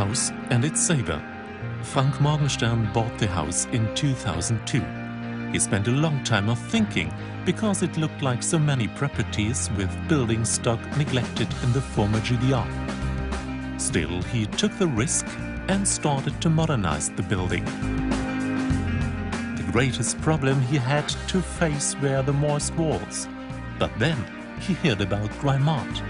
house and its saver. Frank Morgenstern bought the house in 2002. He spent a long time of thinking because it looked like so many properties with building stock neglected in the former GDR. Still, he took the risk and started to modernize the building. The greatest problem he had to face were the moist walls. But then he heard about DRYMAT.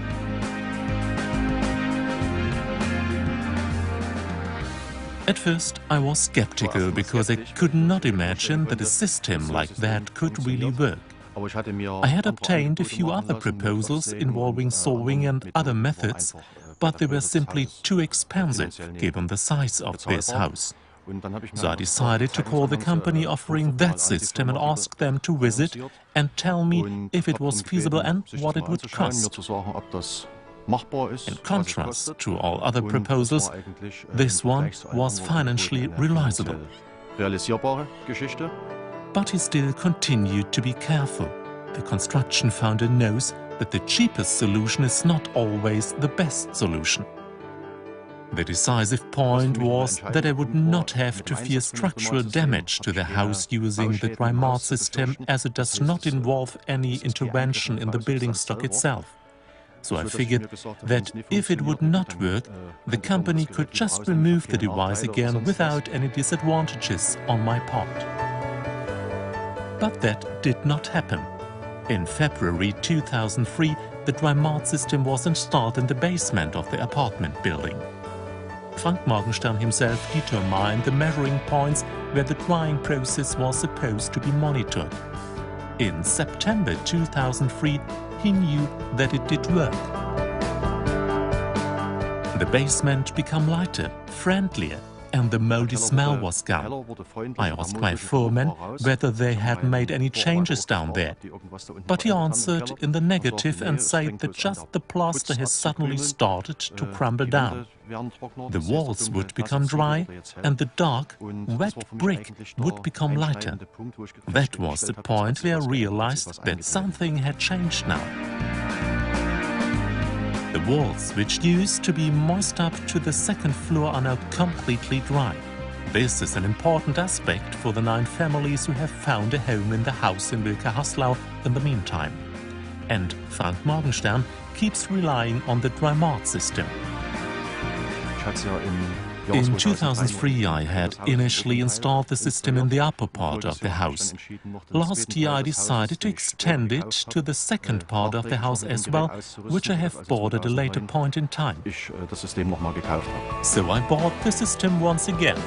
At first I was skeptical because I could not imagine that a system like that could really work. I had obtained a few other proposals involving solving and other methods, but they were simply too expensive given the size of this house. So I decided to call the company offering that system and ask them to visit and tell me if it was feasible and what it would cost. In contrast to all other proposals, this one was financially realizable. But he still continued to be careful. The construction founder knows that the cheapest solution is not always the best solution. The decisive point was that I would not have to fear structural damage to the house using the DRYMAT system, as it does not involve any intervention in the building stock itself. So I figured that if it would not work, the company could just remove the device again without any disadvantages on my part. But that did not happen. In February 2003, the DRYMAT system was installed in the basement of the apartment building. Frank Morgenstern himself determined the measuring points where the drying process was supposed to be monitored. In September 2003, he knew that it did work. The basement became lighter, friendlier, and the moldy smell was gone. I asked my foreman whether they had made any changes down there, but he answered in the negative and said that just the plaster has suddenly started to crumble down. The walls would become dry and the dark, wet brick would become lighter. That was the point where I realized that something had changed now. The walls, which used to be moist up to the second floor, are now completely dry. This is an important aspect for the 9 families who have found a home in the house in Wilke-Haslau in the meantime. And Frank Morgenstern keeps relying on the DRYMAT system. In 2003 I had initially installed the system in the upper part of the house. Last year I decided to extend it to the second part of the house as well, which I have bought at a later point in time. So I bought the system once again.